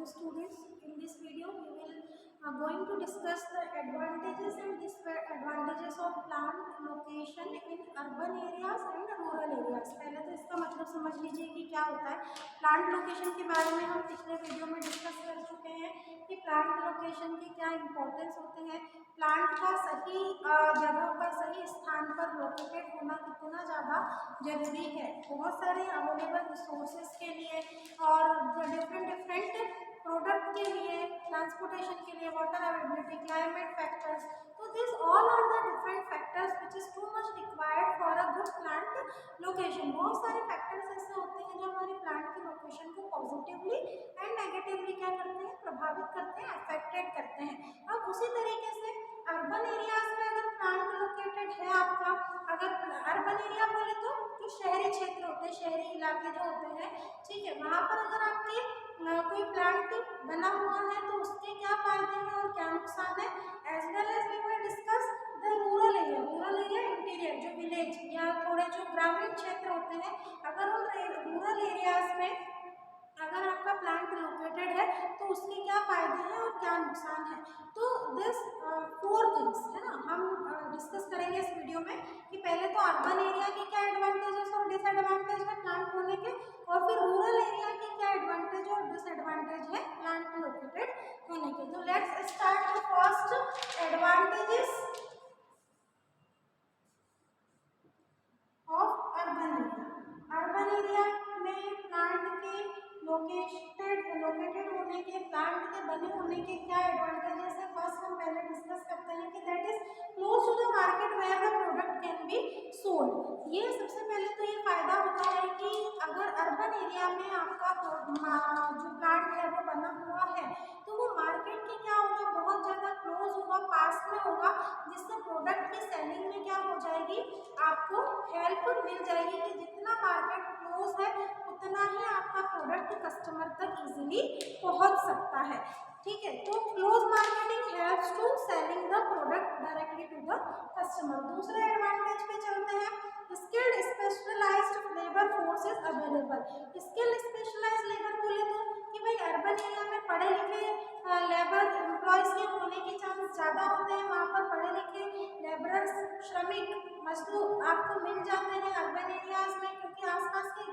students, in this video we will going to discuss the advantages and disadvantages of plant location in urban areas and rural areas। पहले तो इसका मतलब समझ लीजिए कि क्या होता है। प्लांट लोकेशन के बारे में हम पिछले वीडियो में डिस्कस कर चुके हैं कि प्लांट लोकेशन की क्या इंपॉर्टेंस होते हैं, प्लांट का सही जगह पर सही स्थान पर लोकेटेड होना कितना ज़्यादा जरूरी है। बहुत सारे अवेलेबल रिसोर्सेज के लिए और डिफरेंट प्रोडक्ट के लिए, ट्रांसपोर्टेशन के लिए, वाटर अवेलेबिलिटी, क्लाइमेट फैक्टर्स, तो this all are the different factors which is too much required for a good plant location. बहुत सारे फैक्टर्स ऐसे होते हैं जो हमारे प्लांट की लोकेशन को पॉजिटिवली एंड नेगेटिवली क्या करते हैं, प्रभावित करते हैं, अफेक्टेड करते हैं। अब उसी तरीके से अर्बन एरियाज में अगर प्लांट लोकेटेड है आपका, अगर अर्बन एरिया बोले तो जो शहरी क्षेत्र होते हैं, शहरी इलाके जो होते हैं, ठीक है, वहाँ पर अगर आपके कोई प्लांट बना हुआ है तो उसके क्या फायदे हैं और क्या नुकसान है। As well as we will discuss the rural area interior, जो विलेज या थोड़े जो ग्रामीण क्षेत्र होते हैं, अगर उन रूरल एरियाज में अगर आपका प्लांट लोकेटेड है तो उसके क्या फायदे हैं और क्या नुकसान है। तो दिस 4 थिंग्स है ना, हम डिस्कस करेंगे इस वीडियो में कि पहले तो अर्बन एरिया के क्या एडवांटेजेस और डिसएडवांटेज है प्लांट होने के, और फिर रूरल एरिया के क्या एडवांटेज और डिसएडवांटेज है प्लांट लोकेटेड होने के। तो let's start the first advantages of urban area. Urban area में प्लांट के लोकेटेड होने के, प्लांट के बने होने के क्या एडवांटेजेस है। फर्स्ट हम पहले डिस्कस करते हैं कि that is close to the market where the product can be sold. ये सबसे पहले तो ये फायदा होता है कि अगर अर्बन एरिया में आपका जो प्लांट है वो बना हुआ है तो वो मार्केट के क्या होगा, बहुत ज़्यादा क्लोज होगा, पास में होगा, जिससे प्रोडक्ट की सेलिंग में क्या हो जाएगी, आपको हेल्प मिल जाएगी कि जितना मार्केट क्लोज है उतना ही आपका प्रोडक्ट कस्टमर तक इजीली पहुंच सकता है। ठीक है, तो close marketing helps to selling the product directly to the customer. दूसरे एडवांटेज पे चलते हैं, skilled specialised labour force is available. Skilled specialised labour बोले तो कि भाई अर्बन एरिया में पढ़े लिखे लेबर एम्प्लॉयज के होने के चांस ज़्यादा होते हैं। वहाँ पर पढ़े लिखे लेबरर्स, श्रमिक मजदूर आपको मिल जाते हैं अर्बन एरियाज में, क्योंकि आसपास के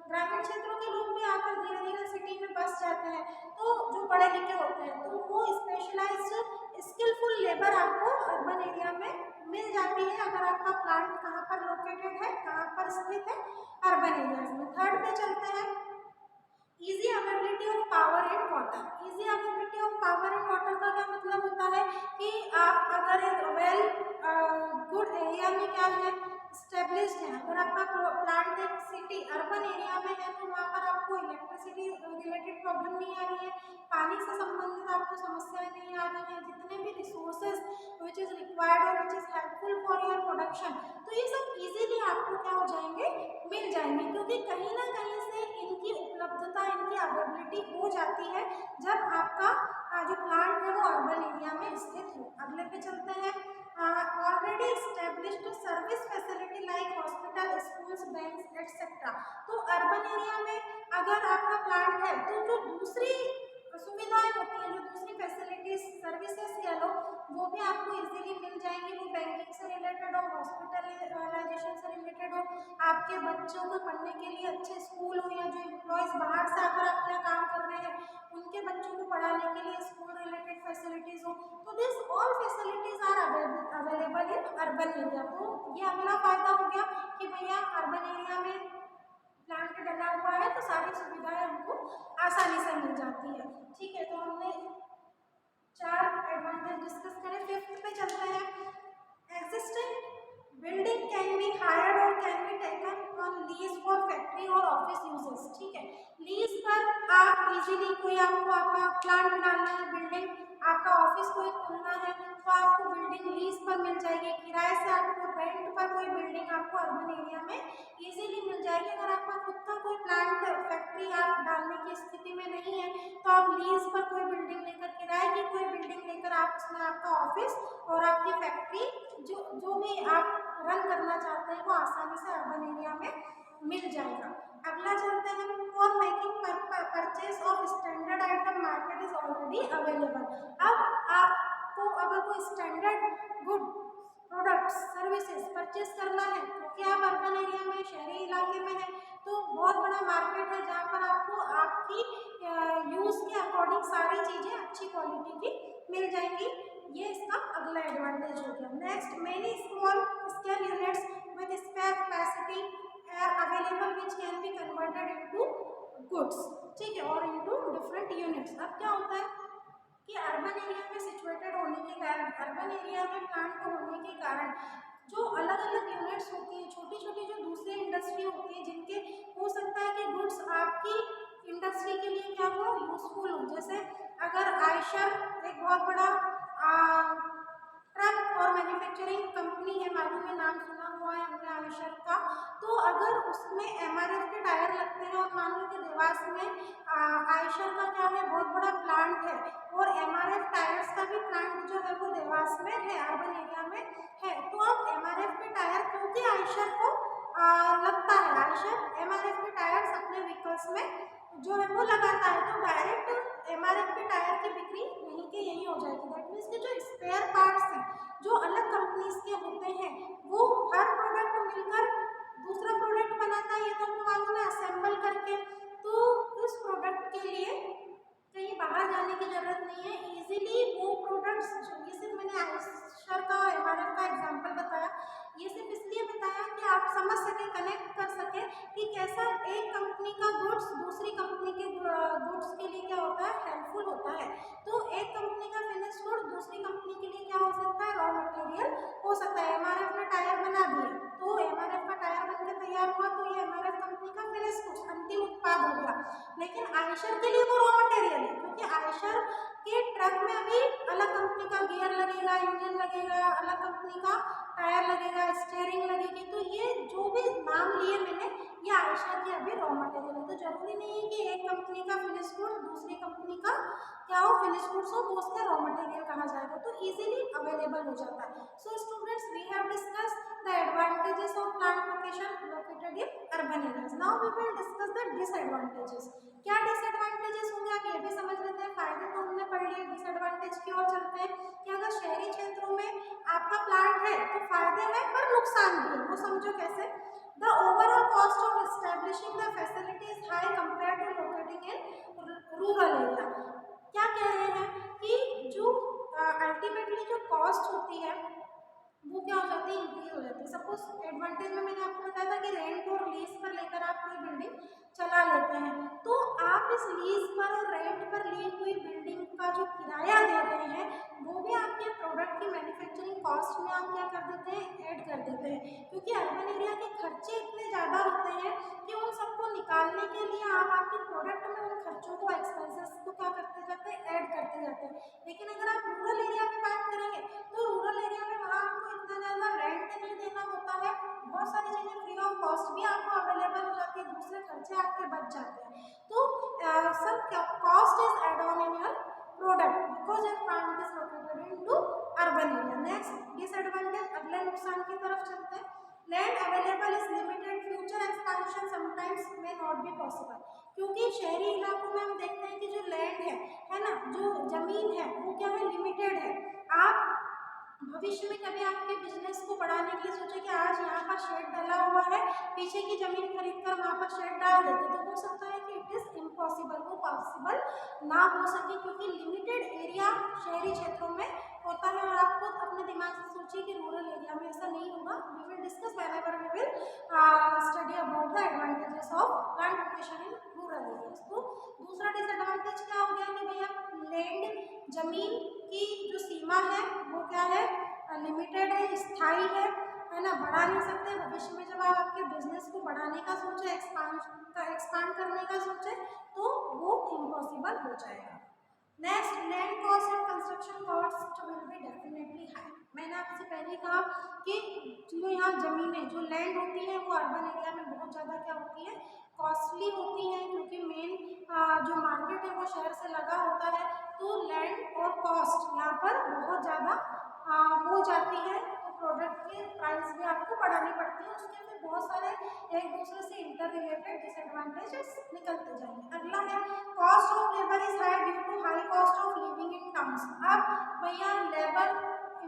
ग्रामीण क्षेत्रों के लोग भी आकर धीरे धीरे सिटी में बस जाते हैं, तो जो पढ़े लिखे होते हैं तो वो स्पेशलाइज्ड स्किलफुल लेबर आपको अर्बन एरिया में मिल जाती है अगर आपका प्लांट कहाँ पर लोकेटेड है, कहाँ पर स्थित है, अर्बन एरियाज में। थर्ड पे चलते हैं, easy availability of power and water. Easy availability of power and water का क्या मतलब होता है कि आप अगर एक वेल गुड एरिया में क्या है, स्टेब्लिश्ड है, अगर आपका प्लांट एक सिटी अर्बन एरिया में है तो वहाँ पर आपको इलेक्ट्रिसिटी रिलेटेड प्रॉब्लम नहीं आ रही है, पानी से संबंधित आपको समस्याएं नहीं आ रही हैं, जितने भी रिसोर्सेज विच इज़ रिक्वायर्ड और which is helpful for your production, तो ये सब इजीली आपको क्या हो जाएंगे, मिल जाएंगे, क्योंकि कहीं ना कहीं से इनकी उपलब्धता, इनकी अवेलेबिलिटी हो जाती है जब आपका जो प्लांट है वो अर्बन एरिया में स्थित हो। अगले पे चलते हैं, already established service facility like hospital, schools, banks etcetera. तो अर्बन एरिया में अगर आपका प्लांट है तो जो दूसरी सुविधाएं होती हैं, जो दूसरी फैसिलिटीज सर्विसेज कह लो, वो भी आपको इजीली मिल जाएंगी। वो बैंकिंग से रिलेटेड हो, हॉस्पिटलाइजेशन से रिलेटेड हो, आपके बच्चों को पढ़ने के लिए अच्छे स्कूल हो, या जो एम्प्लॉयज़ बाहर से आकर आप क्या काम कर रहे हैं उनके बच्चों को पढ़ाने के लिए स्कूल रिलेटेड फैसिलिटीज़ हो, तो this all facilities are available in urban area. तो ये अगला फायदा हो गया कि भैया अर्बन एरिया में प्लांट डला हुआ है तो सारी सुविधाएं हमको आसानी से मिल जाती है। ठीक है, तो हमने 4 एडवांटेज डिस्कस करें। फिफ्थ पे चलते हैं, existing building can be hired और can be taken on lease for factory और ऑफिस यूजेस। ठीक है, लीज पर आप इजीली, कोई आपको आपका प्लांट डालना है, बिल्डिंग आपका ऑफिस कोई खोलना है तो आपको बिल्डिंग लीज पर मिल जाएगी, किराए से आपको रेंट पर कोई बिल्डिंग आपको अर्बन एरिया में इजीली मिल जाएगी। अगर आपका खुद का कोई प्लांट फैक्ट्री आप डालने की स्थिति में नहीं है तो आप लीज पर कोई बिल्डिंग लेकर, किराए की कोई बिल्डिंग लेकर आप उसमें आपका ऑफिस और आपकी फैक्ट्री जो भी आप रन करना चाहते हैं वो आसानी से अर्बन एरिया में मिल जाएगा। अगला चलते हैं, for making purchase of standard item market is already available. अब आपको अगर कोई standard good products services purchase करना है, क्योंकि आप अर्बन एरिया में, शहरी इलाके में है, तो बहुत बड़ा मार्केट है जहाँ पर आपको आपकी यूज़ के अकॉर्डिंग सारी चीज़ें अच्छी क्वालिटी की मिल जाएंगी। ये इसका अगला एडवांटेज हो गया। Next, many small scale units with spare capacity are available which can be converted into goods, ठीक है, और इनटू डिफरेंट यूनिट्स। अब क्या होता है कि अर्बन एरिया में सिचुएटेड होने के कारण, अर्बन एरिया में प्लांट होने के कारण जो अलग अलग यूनिट्स होती हैं, छोटी छोटी जो दूसरी इंडस्ट्री होती है, जिनके हो सकता है कि गुड्स आपकी इंडस्ट्री के लिए क्या हो, यूजफुल हो। जैसे अगर आयशर एक बहुत बड़ा ट्रक और मैन्युफैक्चरिंग कंपनी है, मालूम है, नाम सुना हुआ है हमने आयशर का, तो अगर उसमें एमआरएफ के टायर लगते हैं और मान लो कि देवास में आयशर का क्या है, बहुत बड़ा प्लांट है, और एमआरएफ टायर्स का भी प्लांट जो है वो देवास में है, अर्बन एरिया में है, तो अब एमआरएफ के टायर, क्योंकि आयशर को लगता है, आयशर एमआरएफ के टायर्स अपने व्हीकल्स में जो है वो लगाता है, तो डायरेक्ट एमआरएफ के टायर की बिक्री यहीं के यहीं हो जाएगी। दैट मीन्स कि जो स्पेयर पार्ट्स हैं, जो अलग कंपनीज के होते हैं, वो हर प्रोडक्ट मिलकर दूसरा प्रोडक्ट बनाता है, ये तो आपको मालूम है, असेंबल करके। तो उस प्रोडक्ट के लिए कहीं बाहर जाने की जरूरत नहीं है, इजीली वो प्रोडक्ट्स, ये सिर्फ मैंने आयशर का और एमआरएफ का एग्जांपल बताया, ये सिर्फ इसलिए बताया कि आप समझ सके, कनेक्ट कर सके कि कैसा एक कंपनी का गुड्स दूसरी कंपनी के गुड्स के लिए क्या होता है, हेल्पफुल होता है। तो एक कंपनी का फिनिश गुड दूसरी कंपनी के लिए क्या हो सकता है, रॉ मटेरियल हो सकता है। एमआरएफ ने टायर बना दिए, तो एमआरएफ का टायर बनकर तैयार हुआ, तो ये एमआरएफ कंपनी का फिनिश गुड्स, अंतिम उत्पाद हो गया। लेकिन आयशर के लिए वो रॉ मटेरियल है, क्योंकि आयशर के ट्रक में अभी अलग कंपनी का गियर लगेगा, इंजन लगेगा, अलग कंपनी का टायर लगेगा, स्टीयरिंग लगेगी, तो ये जो भी नाम लिए मैंने, ये आयशर की अभी रॉ मटेरियल है। तो जरूरी नहीं है कि एक कंपनी का फिनिश गुड दूसरी कंपनी का क्या हो, फिनिश गुड्स हो, तो उसका रॉ मटेरियल कहा जाएगा, तो इजीली अवेलेबल हो जाता है। So students, we have discuss the advantages of plant location located in urban areas. Now we will discuss the disadvantages. क्या डिसएडवांटेजेस होंगे, आप ये भी समझ लेते हैं। फायदे तो हमने पढ़ लिए, डिसएडवांटेज की ओर चलते हैं कि अगर शहरी क्षेत्रों में आपका प्लांट है तो फायदे हैं पर नुकसान भी है, वो समझो कैसे। The overall cost of establishing the facility is high compare to locating in rural area. क्या कह रहे हैं कि जो अल्टीमेटली जो कॉस्ट होती है वो क्या हो जाती है, इंक्रीज हो जाती है। सपोज एडवांटेज में मैंने आपको बताया था कि रेंट और लीज पर लेकर आप कोई बिल्डिंग चला लेते हैं, तो आप इस लीज पर और रेंट पर ली हुई बिल्डिंग का जो किराया दे रहे हैं, वो भी आपके प्रोडक्ट की मैन्युफैक्चरिंग कॉस्ट में आप क्या कर देते हैं, ऐड कर देते हैं। क्योंकि अर्बन एरिया के खर्चे इतने ज़्यादा होते हैं कि उन सबको निकालने के लिए आप आपके प्रोडक्ट में उन खर्चों को, एक्सपेंसेस को क्या करते जाते हैं, ऐड करते जाते हैं। लेकिन अगर आप रूरल एरिया में बात करेंगे, तो रूरल एरिया में वहाँ आपको इतना ज़्यादा रेंट नहीं देना होता है, बहुत सारी चीज़ें फ्री ऑफ कॉस्ट भी आपको अवेलेबल हो जाती है, दूसरे खर्चे आपके बच जाते हैं। तो सब cost is add on in your product because your plant is located in to urban area. Next disadvantage, अगले नुकसान की तरफ चलते हैं। Land available is limited, future expansion sometimes may not be possible. क्योंकि शहरी इलाकों में हम देखते हैं कि जो लैंड है ना, जो जमीन है वो क्या है, लिमिटेड है। आप भविष्य में कभी आपके बिजनेस को बढ़ाने के लिए सोचे कि आज यहाँ पर शेड डाला हुआ है, पीछे की जमीन खरीद कर वहाँ पर शेड डाल देते, तो हो सकता है कि इट इज इम्पॉसिबल, वो पॉसिबल ना हो सके, क्योंकि लिमिटेड एरिया शहरी क्षेत्रों में होता है। और आपको अपने दिमाग से सोचिए कि रूरल एरिया में ऐसा नहीं होगा। We will discuss whenever we will study about the advantages of plant location in rural areas. तो दूसरा डिसएडवांटेज क्या हो गया कि भैया लैंड, जमीन की जो सीमा है वो क्या है, लिमिटेड है, स्थायी है ना, बढ़ा नहीं सकते। भविष्य में जब आप आपके बिजनेस को बढ़ाने का सोचे, एक्सपांड करने का सोचे, तो वो इम्पॉसिबल हो जाएगा। Next, land cost and construction cost will be definitely high. मैंने आपसे पहले कहा कि जो यहाँ जमीनें, जो लैंड होती है, वो अर्बन एरिया में बहुत ज़्यादा क्या होती है, कॉस्टली होती है, क्योंकि मेन जो मार्केट है वो शहर से लगा होता है, तो लैंड और कॉस्ट यहाँ पर बहुत ज़्यादा हो जाती है। तो प्रोडक्ट की प्राइस भी आपको बढ़ानी पड़ती है, उसके फिर बहुत सारे एक दूसरे से इंटर रिलेटेड डिसएडवांटेजेस निकलते जाएंगे। अगला है cost of labour is high due to high cost of living in towns. अब भैया लेबर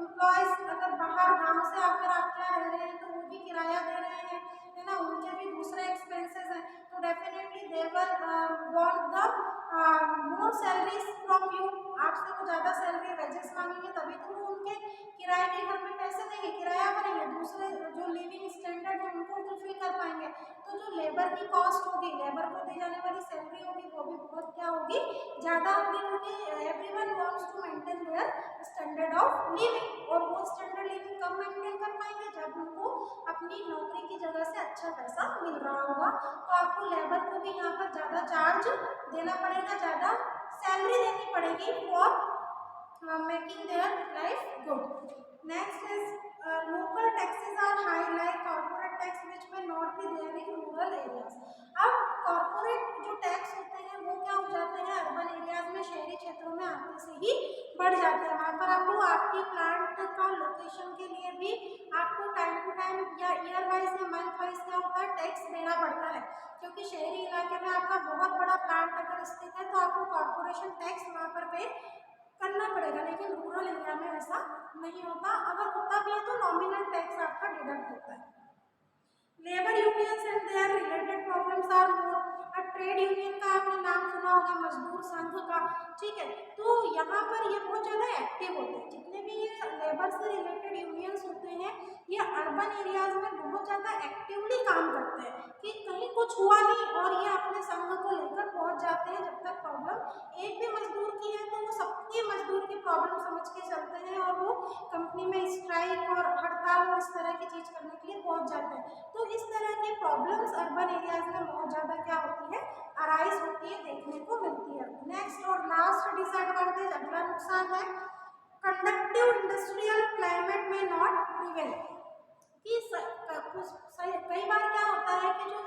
एम्प्लॉयज अगर बाहर गाँव से आकर आप क्या रह रहे हैं तो वो भी किराया दे रहे हैं, है ना, उनके भी दूसरे एक्सपेंसेस हैं, तो definitely they will want the more salaries from you. आपसे वो ज़्यादा सैलरी वेजेस मांगेंगे तभी तो वो उनके किराए के घर में पैसे देंगे, किराया भरेंगे, दूसरे जो लिविंग स्टैंडर्ड है उनको फुलफिल कर पाएंगे। तो जो लेबर की कॉस्ट होगी, लेबर को दी जाने वाली सैलरी होगी, वो भी बहुत क्या होगी, ज़्यादा होगी, क्योंकि everyone wants to maintain their standard of living, और वो स्टैंडर्ड लिविंग कब मेंटेन कर पाएंगे, जब उनको अपनी नौकरी की जगह से अच्छा पैसा मिल रहा होगा। तो आपको लेबर को भी यहाँ पर ज़्यादा चार्ज देना पड़ेगा, ज़्यादा सैलरी देनी पड़ेगी for making their life good. Next is local taxes are high like corporate tax which may not be there in rural areas. अब corporate जो टैक्स होते हैं वो क्या हो जाते हैं अर्बन एरियाज में, शहरी क्षेत्रों में आते से ही बढ़ जाते हैं। वहाँ पर आपको आपकी प्लांट का लोकेशन के लिए भी आपको टाइम टू टाइम या ईयर वाइज या मंथ वाइज क्या होता है टैक्स देना पड़ता है, क्योंकि शहरी इलाके में आपका बहुत बड़ा प्लांट अगर स्थित है तो आपको कॉर्पोरेशन टैक्स वहाँ पर पे करना पड़ेगा, लेकिन रूरल एरिया में ऐसा नहीं होता, अगर होता भी है तो नॉमिनल टैक्स आपका डिडक्ट होता है। Labour unions and their related problems are more. अब ट्रेड यूनियन का आपने नाम सुना होगा, मजदूर संघ का, ठीक है, तो यहाँ पर ये बहुत ज़्यादा एक्टिव होते हैं, जितने भी ये लेबर से रिलेटेड यूनियंस होते हैं ये अर्बन एरियाज में बहुत ज़्यादा एक्टिवली काम करते हैं कि कहीं कुछ हुआ नहीं और ये अपने संघ को लेकर पहुँच जाते हैं। जब तक प्रॉब्लम एक भी मजदूर की है तो वो सबके मजदूर की प्रॉब्लम समझ के चलते हैं और वो कंपनी में स्ट्राइक और हड़ताल और इस तरह की चीज़ करने के लिए पहुँच जाते हैं। तो इस तरह की प्रॉब्लम्स अर्बन एरियाज में बहुत ज़्यादा क्या होती है, अराइज होती है, देखने को मिलती है। नेक्स्ट और लास्ट डिसएडवांटेज, अगला नुकसान है कंडक्टिव इंडस्ट्रियल क्लाइमेट में नॉट प्रिवेल। कि कई बार क्या होता है कि जो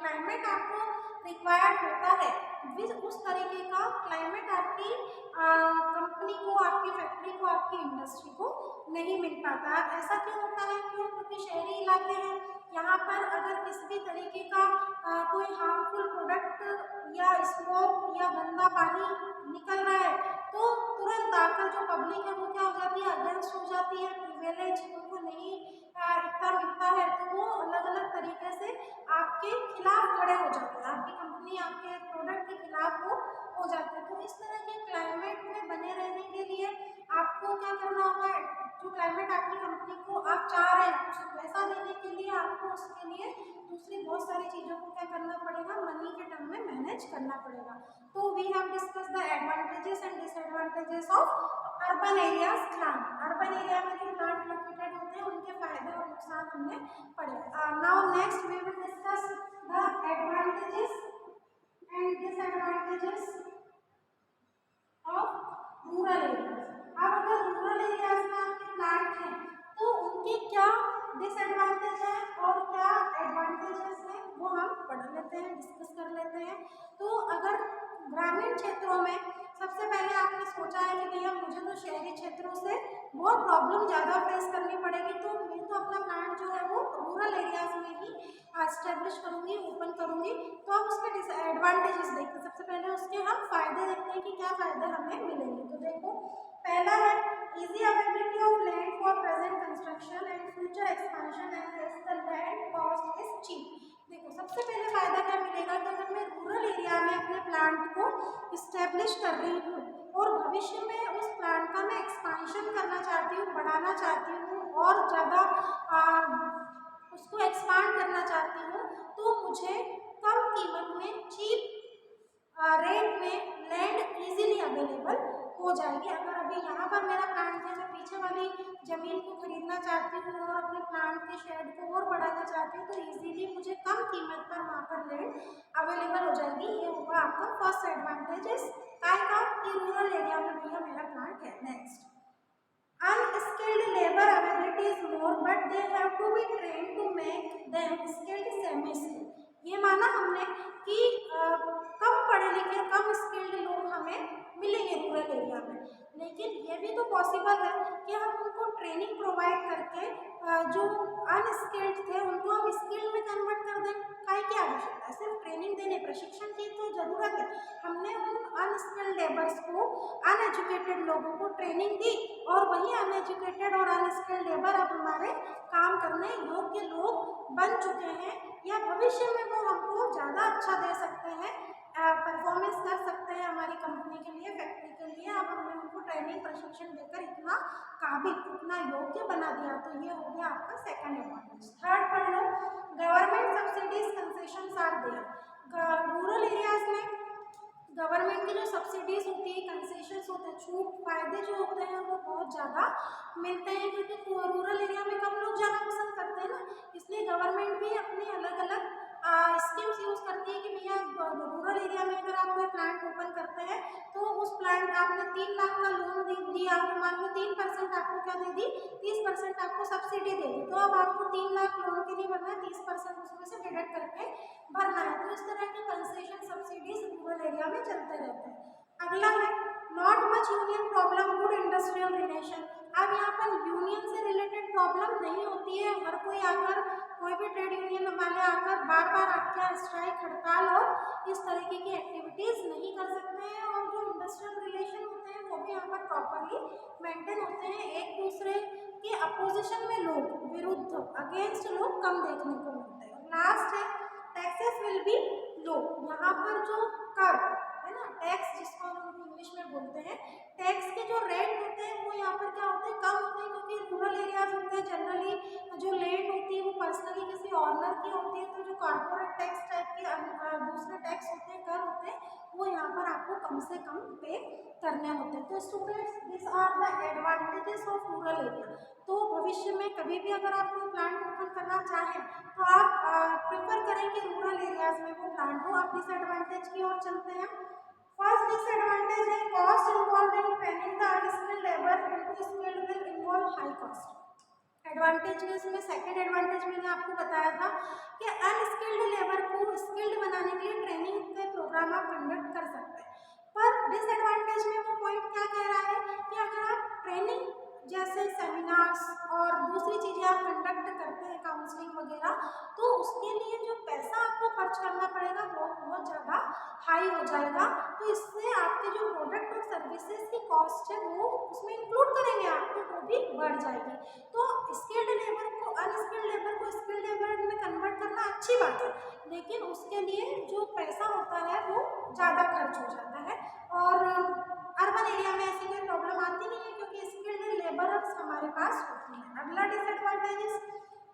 क्लाइमेट आपको रिक्वायर्ड होता है उस तरीके का क्लाइमेट आपकी कंपनी को, आपकी फैक्ट्री को, आपकी इंडस्ट्री को नहीं मिल पाता। ऐसा क्यों होता है, क्यों, क्योंकि शहरी इलाके हैं, यहाँ पर अगर किसी भी तरीके का कोई हार्मफुल प्रोडक्ट या स्मोक या गंदा पानी निकल रहा है तो तुरंत आकर जो पब्लिक है वो क्या हो जाती है, अगेंस्ट हो जाती है, प्रिविलेज उनको नहीं इतना मिलता है, तो वो अलग अलग तरीके से आपके खिलाफ खड़े हो जाते हैं, आपकी कंपनी आपके प्रोडक्ट के खिलाफ वो हो जाते हैं। तो इस तरह के क्लाइमेट में बने रहने के लिए आपको क्या करना होगा, जो क्लाइमेट आपकी कंपनी को आप चाह रहे हैं उसे पैसा देने के लिए आपको उसके लिए दूसरी बहुत सारी चीज़ों को क्या करना पड़ेगा, मनी के टर्म में मैनेज करना पड़ेगा। तो we have discuss the advantages and disadvantages of urban areas plant. Urban area में जो प्लांट लोकेटेड होते हैं उनके फायदे और नुकसान हमने पढ़े। Now next we will discuss the advantages and disadvantages of rural areas. अब अगर रूरल एरियाज में आपके प्लांट हैं तो उनके क्या डिसएडवांटेज है और क्या एडवांटेजेस हैं वो हम पढ़ लेते हैं, डिस्कस कर लेते हैं। तो अगर ग्रामीण क्षेत्रों में सबसे पहले आपने सोचा है कि भैया मुझे तो शहरी क्षेत्रों से बहुत प्रॉब्लम ज़्यादा फेस करनी पड़ेगी, तो मैं तो अपना प्लांट जो है वो रूरल एरियाज में ही एस्टेब्लिश करूँगी, ओपन करूँगी। तो अब उसके डिसएडवांटेजेस देखते हैं, सबसे पहले उसके हम फायदे देखते हैं कि क्या फ़ायदे हमें मिलेंगे। तो देखो पहला है easy availability of land for present construction and future expansion and the land cost is cheap. देखो सबसे पहले फ़ायदा क्या मिलेगा कि अगर मैं रूरल एरिया में अपने प्लांट को इस्टेब्लिश कर रही हूँ और भविष्य में उस प्लांट का मैं एक्सपांशन करना चाहती हूँ, बढ़ाना चाहती हूँ और ज़्यादा उसको एक्सपांड करना चाहती हूँ, तो मुझे कम कीमत में चीप रेट में लैंड इजीली अवेलेबल हो जाएगी। अगर अभी यहाँ पर मेरा प्लांट है, मैं पीछे वाली ज़मीन को खरीदना चाहती हूँ और अपने प्लांट के शेड को और बढ़ाना चाहती हूँ तो इजीली मुझे कम कीमत पर वहाँ पर लैंड अवेलेबल हो जाएगी। ये होगा आपका फर्स्ट एडवांटेजेस का कि रूरल एरिया में भैया मेरा प्लांट है। Next unskilled labor availability is more but they have to be trained to make them skilled semi skilled। ये माना हमने कि कम पढ़े लिखे कम स्किल्ड लोग हमें मिलेंगे रूरल एरिया में, लेकिन ये भी तो पॉसिबल है कि हम उनको ट्रेनिंग प्रोवाइड करके जो अनस्किल्ड थे उनको हम स्किल्ड में कन्वर्ट कर दें। काय की आवश्यकता है, सिर्फ ट्रेनिंग देने प्रशिक्षण की तो जरूरत है। हमने उन अनस्किल्ड लेबर्स को, अनएजुकेटेड लोगों को ट्रेनिंग दी और वही अनएजुकेटेड और अनस्किल्ड लेबर अब हमारे काम करने योग्य लोग बन चुके हैं, या भविष्य में वो हमको ज़्यादा अच्छा दे सकते हैं, परफॉर्मेंस कर सकते हैं हमारी कंपनी के लिए, फैक्ट्री के लिए। अब हमने उनको ट्रेनिंग प्रशिक्षण देकर इतना काबिल, इतना योग्य बना दिया। तो ये हो गया आपका सेकंड एडवांटेज। थर्ड पढ़ लो, government subsidies concessions are there. Rural areas में गवर्नमेंट की जो सब्सिडीज होती है, कंसेशंस होते हैं, छूट फायदे जो होते हैं वो बहुत ज़्यादा मिलते हैं, क्योंकि रूरल एरिया में कम लोग जाना पसंद करते हैं ना, इसलिए गवर्नमेंट भी अपनी अलग अलग स्कीम्स यूज़ करती है कि भैया रूरल एरिया में अगर आप कोई प्लांट ओपन करते हैं तो उस प्लांट आपने 3 लाख का लोन दिया तो मान लो 3% आपको क्या दे दी, 30% आपको सब्सिडी दे दी। तो अब आपको 3 लाख लोन के लिए भरना है, 30% उसमें से डिडक्ट करके भरना है। तो इस तरह की कंसेशन सब्सिडीज रूरल एरिया में चलते रहते हैं। अगला है not much union problem, good industrial relation. अब यहाँ पर यूनियन से रिलेटेड प्रॉब्लम नहीं होती है, हर कोई आकर, कोई भी ट्रेड यूनियन वाले आकर बार बार आपके स्ट्राइक, हड़ताल और इस तरीके की एक्टिविटीज नहीं कर सकते हैं, और जो इंडस्ट्रियल रिलेशन होते हैं वो भी यहाँ पर प्रॉपरली मेंटेन होते हैं। एक दूसरे के अपोजिशन में लोग, विरुद्ध, अगेंस्ट लोग कम देखने को मिलते हैं। लास्ट है टैक्सेस विल बी लो। यहाँ पर जो कर है ना, टैक्स जिसको हम इंग्लिश में बोलते हैं, टैक्स के जो रेट होते हैं वो यहाँ पर क्या होते हैं, कम होते हैं, क्योंकि रूरल एरियाज होते हैं जनरली जो लैंड होती है वो पर्सनली किसी ऑनर की होती है, तो जो कॉर्पोरेट टैक्स टाइप के दूसरे टैक्स होते हैं, कर होते हैं, वो यहाँ पर आपको कम से कम पे करने होते हैं। तो students, this are the advantages of rural area. तो भविष्य में कभी भी अगर आप कोई प्लांट ओपन करना चाहें तो आप प्रेफर करें कि रूरल एरियाज में वो प्लांट हो। आप डिसएडवांटेज की ओर चलते हैं। फर्स्ट डिसएडवांटेज है cost involve in training the unskilled labour into skilled will involve high cost. Advantage में इसमें सेकंड एडवांटेज मैंने आपको बताया था कि अनस्किल्ड लेबर को स्किल्ड बनाने के लिए ट्रेनिंग के प्रोग्राम आप कंडक्ट कर सकते हैं। पर डिसएडवांटेज में वो पॉइंट क्या कह रहा है कि अगर आप ट्रेनिंग जैसे सेमिनार्स और दूसरी चीज़ें आप कंडक्ट करते हैं, काउंसलिंग वगैरह, तो उसके लिए जो पैसा आपको खर्च करना पड़ेगा वो बहुत ज़्यादा हाई हो जाएगा। तो इससे आपके जो प्रोडक्ट और सर्विसेज की कॉस्ट है वो उसमें इंक्लूड करेंगे आप, तो वो भी बढ़ जाएगी। तो स्किल्ड लेबर को, अनस्किल्ड लेबर को स्किल्ड लेबर में कन्वर्ट करना अच्छी बात है, लेकिन उसके लिए जो पैसा होता है वो ज़्यादा खर्च हो जाता है। और अर्बन एरिया में ऐसी कोई प्रॉब्लम आती नहीं है, क्योंकि स्किल्ड लेबरर्स हमारे पास होती हैं। अगला disadvantage,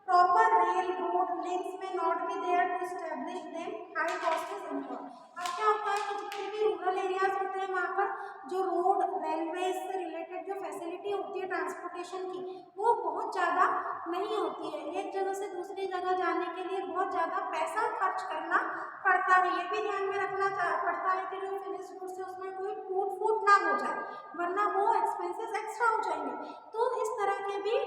proper rail road links may not be there to establish them, high cost is involve. अब क्या होता है कि जितने भी रूरल एरियाज होते हैं वहाँ पर जो रोड, रेलवे से रिलेटेड जो फैसिलिटी होती है ट्रांसपोर्टेशन की, वो बहुत ज़्यादा नहीं होती है। एक जगह से दूसरी जगह जाने के लिए बहुत ज़्यादा पैसा खर्च करना पड़ता है। ये भी ध्यान में रखना पड़ता है कि जो फिनिश गुड्स है उसमें कोई टूट ना हो जाए, वरना वो एक्सपेंसेस एक्स्ट्रा हो जाएंगे। तो इस तरह के भी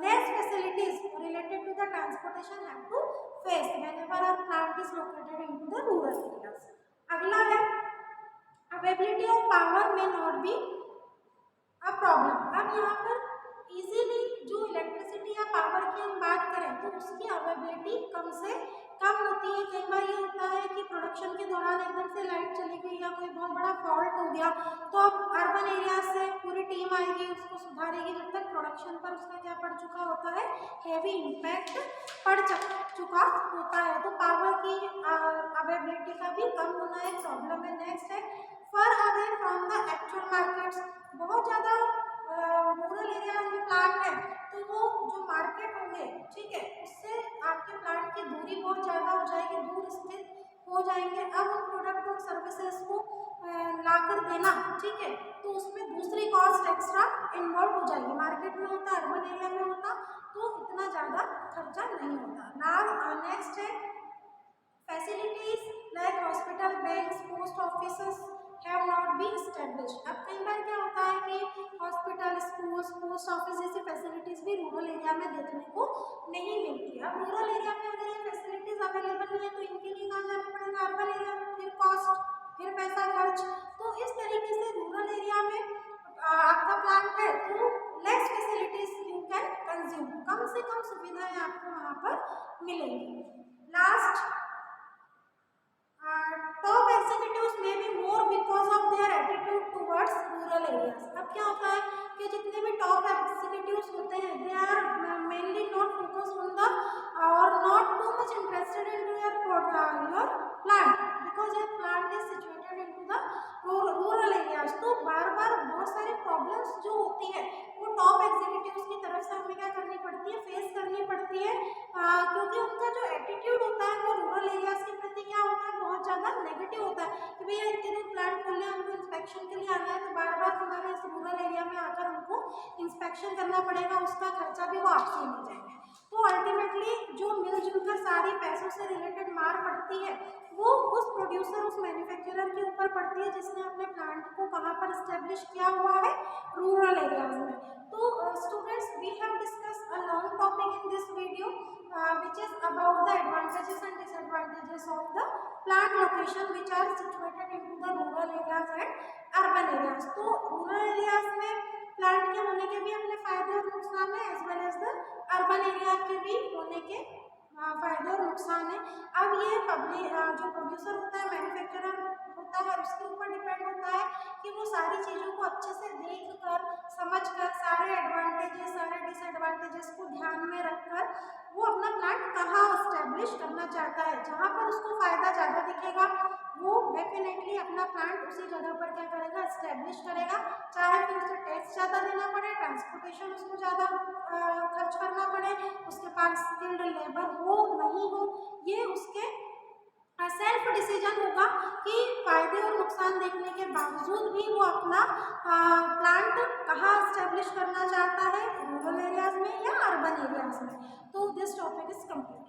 less facilities related to the transportation have to face whenever our plant is located into the rural areas. अगला है availability of power may not be a problem। अब यहाँ पर इजीली जो इलेक्ट्रिसिटी या पावर की हम बात करें तो उसकी अवेलेबिलिटी कम से कम होती है। कई बार ये होता है कि प्रोडक्शन के दौरान एकदम से लाइट चली गई या कोई बहुत बड़ा फॉल्ट हो गया, तो अब अर्बन एरिया से पूरी टीम आएगी, उसको सुधारेगी, जब तक प्रोडक्शन पर उसका क्या पड़ चुका होता है, हेवी इम्पैक्ट पड़ चुका होता है। तो पावर की अवेलेबिलिटी का भी कम होना एक प्रॉब्लम है। नेक्स्ट है far away from the actual markets. बहुत ज़्यादा रूरल एरिया में प्लांट है तो वो जो मार्केट होंगे, ठीक है, उससे आपके प्लांट की दूरी बहुत ज़्यादा हो जाएगी, दूर स्थित हो जाएंगे। अब उन प्रोडक्ट और सर्विसेज को लाकर देना, ठीक है, तो उसमें दूसरी कॉस्ट एक्स्ट्रा इन्वॉल्व हो जाएगी। मार्केट में होता, अर्बन एरिया में होता तो इतना ज़्यादा खर्चा नहीं होता। नाउ नेक्स्ट है facilities like hospital, banks, post office have not been established. अब कई बार क्या होता है कि हॉस्पिटल, स्कूल्स, पोस्ट ऑफिस जैसी फैसिलिटीज़ भी रूरल एरिया में देखने को नहीं मिलती है। अब रूरल एरिया में अगर ये फैसिलिटीज़ अवेलेबल नहीं है तो इनके लिए कहाँ जाना पड़ेगा, अर्बन एरिया में, फिर कॉस्ट, फिर पैसा खर्च। तो इस तरीके से रूरल एरिया में आपका प्लान मिलेंगी। Last, top executives may be more because of their attitude towards rural areas. अब क्या होता है कि जितने भी टॉप एग्जीक्यूटिव्स होते हैं they are mainly not focus on the और not too much interested in your plant because your plant is situated in to the rural areas. तो बार बार बहुत सारी प्रॉब्लम्स जो होती है वो टॉप एग्जीक्यूटिव्स की तरफ से हमें क्या करनी पड़ती है, फेस करनी पड़ती है, क्योंकि उनका जो एटीट्यूड होता है वो रूरल एरियाज के प्रति क्या होता है, बहुत ज़्यादा नेगेटिव होता है कि भैया इतने दूर प्लांट खोल लिया, हमको इंस्पेक्शन के लिए आना है तो बार बार हमारे इस रूरल एरिया में आकर हमको इंस्पेक्शन करना पड़ेगा, उसका खर्चा भी वो आपसे ही मिल जाएगा। तो अल्टीमेटली जो मिलजुल कर सारी पैसों से रिलेटेड मार पड़ती है वो उस प्रोड्यूसर, उस मैन्युफैक्चरर के ऊपर पड़ती है जिसने अपने प्लांट को कहाँ पर इस्टेब्लिश किया हुआ है, रूरल एरियाज में। तो students, we have discussed a long topic in this video which is about the advantages and disadvantages of the plant location which are situated into the rural areas and urban areas। तो rural areas में plant के होने के भी अपने फायदे और नुकसान है, as well as the urban area के भी होने के फायदे और नुकसान है। अब ये पब्लिक जो प्रोड्यूसर होता है, मैन्युफैक्चरर होता है, उसके ऊपर डिपेंड होता है कि वो सारी चीज़ों को अच्छे से देख कर, समझ कर, सारे एडवांटेजेस, सारे डिसएडवांटेजेस को ध्यान में रखकर वो अपना प्लांट कहाँ एस्टेब्लिश करना चाहता है। जहाँ पर उसको फ़ायदा ज़्यादा दिखेगा वो डेफिनेटली अपना प्लांट उसी जगह पर क्या करेगा, एस्टेब्लिश करेगा, चाहे फिर उसे टैक्स ज़्यादा देना पड़े, ट्रांसपोर्टेशन उसको ज़्यादा खर्च करना पड़े, उसके पास स्किल्ड लेबर हो नहीं हो, ये उसके सेल्फ डिसीजन होगा कि फायदे और नुकसान देखने के बावजूद भी वो अपना प्लांट कहाँ एस्टेब्लिश करना चाहता है, रूरल एरियाज में या अर्बन एरियाज में। तो दिस टॉपिक इज कंप्लीट।